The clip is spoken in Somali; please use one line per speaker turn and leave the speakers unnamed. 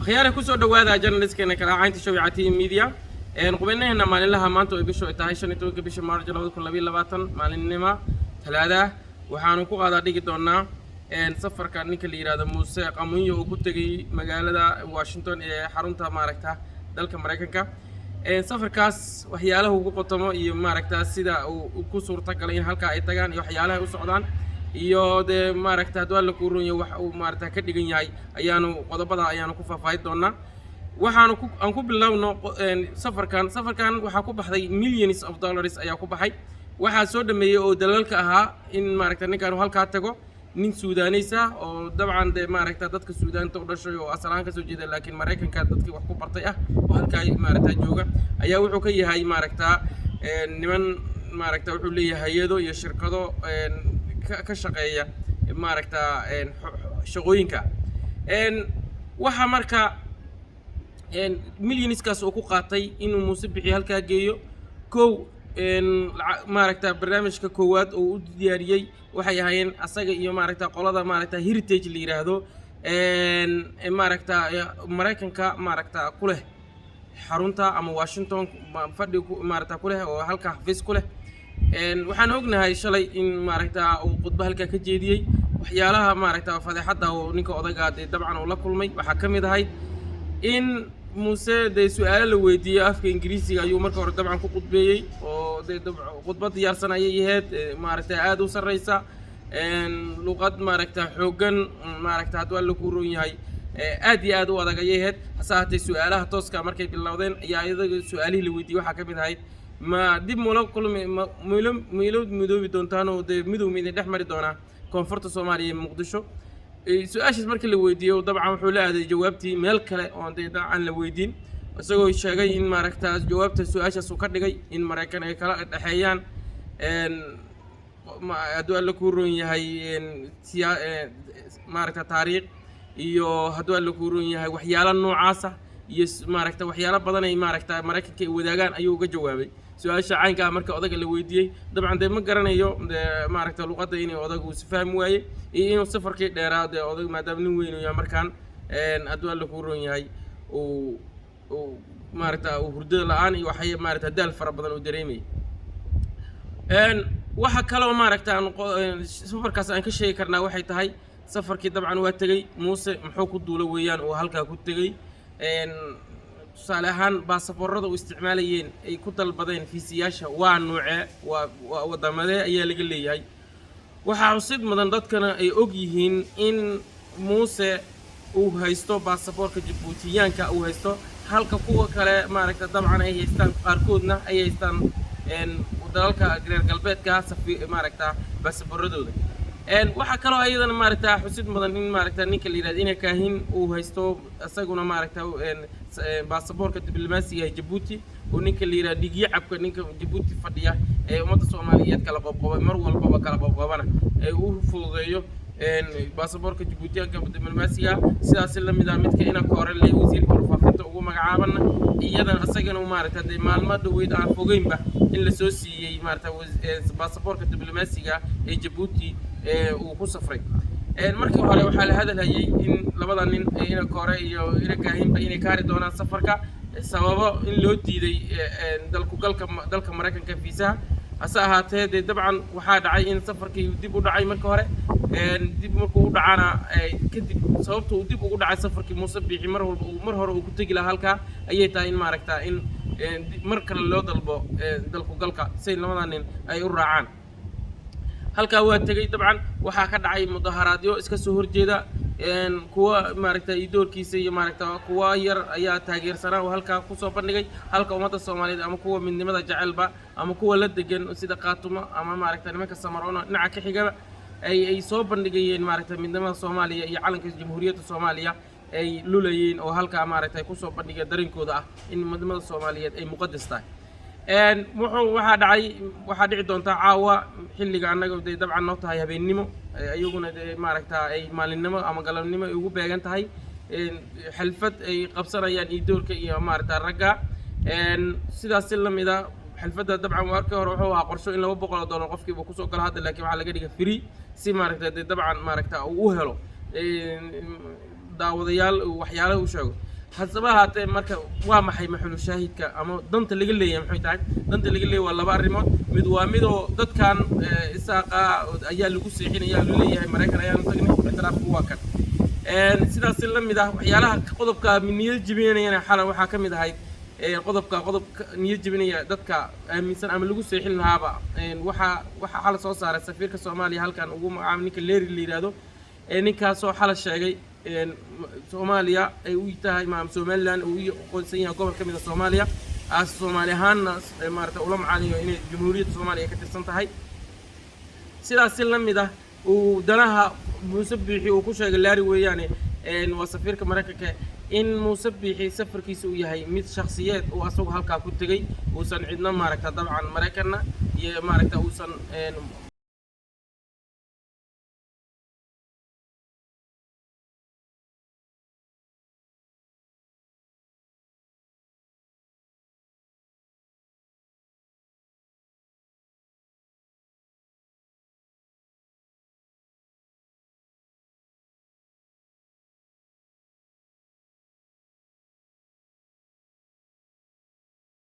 خياري كسو دوادا جرناليسكينا كلا عينتي شويعتي ميديا قبلنا هنا مالين لها مانتو بشو تايشن توك بش مارج لو كل لبي لباتن مالين نما ثلاثة وحانو كو قادا ديجي دونا سفر كان نيك اللي يراد موسى قاموي وكتجي مجال واشنطن حرونتا ماركتا دلك مريكانكا سفر كاس وحياله وقطمو iyo maaragta sida uu ku suurta galay in halka ay tagaan iyo waxyaalaha u socdaan iyo de maaragta dad la ku runyo wax uu maaragta ka dhigan yahay ayaanu qodobada ayaanu ku faahfaahin doonaa waxaanu aan ku bilowno safarkan waxa ku baxday millions of dollars ayaa ku baxay waxa soo dhameeyay oo dalalka ahaa in maaragta ninkan halka tago nin Suudaanaysa oo dabcan de maaragta dadka Suudaanta u dhashay oo asalaan ka soo jeeda laakiin Mareykanka dadkii wax ku bartay ah oo halka ay maaragta jooga ayaa wuxuu ka yahay maaragta niman maaragta wuxuu leeyahay hay'ado iyo shirkado ka shaqeeya maaragta shaqooyinka waxa marka millions kaas oo ku qaatay inuu Muuse bixi halka geeyo kow maaragta barnaamijka koowaad oo u diyaariyay waxay ahaayeen asaga iyo maaragta qolada maaragta heritage la yiraahdo maaragta Mareykanka maaragta ku leh xarunta ama Washington fadhi maaragta ku leh oo halka xafiis ku leh waxaan ognahay shalay in maaragta uu khudbad halka ka jeediyay waxyaalaha maaragta fadeexada oo ninka odayga dabcan uu la kulmay waxa kamid ahayd in Muuse de su'aalo la weydiiyay afka Ingiriisiga ayuu marka hore dabcan ku khudbeeyay oo khudbad diyaarsan ayay ahayd maaragta aad u sareysa luqad maaragta xoogan maaragta hadwa la ku roon yahay aad iyo aad u adag ayay ahayd hasaatay su'aalaha tooska markay bilowdeen ayaa iyada su'aalihi la weydiiyay waxa kamid ahayd ma dib molo kulmi milo midoobi doontaan oo de midowmida dhexmari doona koonfurta Soomaaliya ee Muqdisho su'aashaas markii la weydiiyay dabcan wuxuu la aaday jawaabtii meel kale oo aan la weydiin isagoo sheegay in maaragta jawaabta su'aashaas uu ka dhigay in Mareykan ay kala dhaxeeyaan haduu la ku roon yahay maaragta taariikh iyo haduu la ku roon yahay waxyaalo noocaas ah iyo maaragta waxyaalo badan ay maaragta Mareykanka ay wadaagaan ayuu uga jawaabay su'aasha caynka marka odaga la weydiiyay dabcan de ma garanayo maaragta luqadda inay odagu si fahmi waayay iyo inuu safarkii dheeraad ee odag maadaama nin weyn uu markaan haduu la ku roon yahay oo maaragta hurdada la'aan iyo waxay maaragta daal fara badan oo dareemay waxa kale oo maaragta safarkaas aan ka sheegi karnaa waxay tahay safarkii dabcan waa tagay Muuse muxuu ku duulay weeyaan oo halka ku tagay tusaale ahaan baasaboorada u isticmaalayeen ay ku dalbadeen fiisiyaasha waa nuuce waa wadamada ayaa laga leeyahay waxa xusid mudan dadkana ay og yihiin in Muuse uu haysto baasaboorka Djiboutiyaanka uu haysto halka kuwa kale maaragta dabcan ay haystaan qaarkoodna ay haystaan dalalka reer galbeedka maaragta baasaboorradooda waxa kale oo ayadana maaragta xusid mudan in maaragta ninka la yiraahdo in kaahin uu haysto asaguna maaragta baasaboorka diblomaasiga ee Djibouti oo ninka la yiraahdo dhigiyacabka ninka Djibouti fadhiya ee ummadda Soomaaliyeed kala qoqobay mar walba kala qoqobana ee uu fududeeyo baasaboorka Djiboutiyaanka diblomaasiga sidaas la mid ah midka ina koorale wasiirka warfaafinta ugu magacaabana iyadan asagana maaragta maalmo dhaweyd aan fogeynba in la soo siiyay maaragta baasaboorka diblomaasiga ee Djibouti uu ku safray markii hore waxa la hadalhayay in labada nin ina koore iyo ina kaahinba inay kaari doonaan safarka sababo in loo diiday dalka Mareykanka fiisaha hase ahaatee dabcan waxa dhacay in safarkii dib u dhacay markii hore dib markuu u dhacana kadib sababta uu dib ugu dhacay safarkii Muuse bixi mar hore uu ku tagi lahaa halka ayay tahay in maaragta in mar kale loo dalbo dalka si labada nin ay u raacaan halka waa tagay dabcan waxa ka dhacay mudaharaadyo iska soo horjeeda kuwa maaragta doorkiisa iyo maaragta kuwa yar ayaa taageersanaa oo halka ku soo bandhigay halka ummadda Soomaaliyeed ama kuwa midnimada jaceelba ama kuwa la degan sida qaatumo ama maaragta nimanka Samaroona dhinaca ka xigaba ay soo bandhigayeen maaragta midnimada Soomaaliya iyo calanka Jamhuuriyadda Soomaaliya ay lulayeen oo halka maaragta ku soo bandhigay darinkooda ah in midnimada Soomaaliyeed ay muqaddas tahay waxa dhici doonta caawa xilliga anaga dabcan noo tahay habeenimo ayaguna maaragta ay maalinimo ama galabnimo ay ugu beegan tahay xalfad ay qabsanayaan doorka iyo maaragta ragga sidaas la mid ah xalfada dabcan markii hore wuxuu ahaa qorsho in $200 qofkiiba ku soo gala hadda laakiin waxa laga dhigay free si maaragta dabcan maaragta uu helo daawadayaal waxyaalaha uu sheego hasaba haatee marka waa maxay maxalu shaahidka ama danta laga leeyahay maxay tahay danta laga leeyahay waa laba arrimood mid waa midoo dadkan isaaqa ayaa lagu seexinaya la leeyahay Mareykan ayaan tagnay ictiraafku waa kan sidaas la mid ah waxyaalaha qodobka niyad jibinayna xalan waxaa ka mid ahayd qodobka niyad jibinaya dadka aaminsan ama lagu seexin lahaaba waxa xal soo saaray safiirka Soomaaliya halkan ugu magacaab ninka Leeri la yiraahdo ninkaas oo xal sheegay Soomaaliya ay u tahay maam Somaliland oo u qoonsan yahay gobol kamid ah Soomaaliya as Soomaaliyaana maarta ula macaaniyo in Jamhuuriyadda Soomaaliya ka tirsan tahay sidaas la mid ah oo danaha Muuse Biixi uu ku sheegay Leeri weeyaan waa safiirka Mareykanka in Muuse Biixi safarkiisa uu yahay mid shakhsiyeed oo asagu halka ku tagay oo san cidna maaragta dabcan Mareykanna iyo maaragta oo san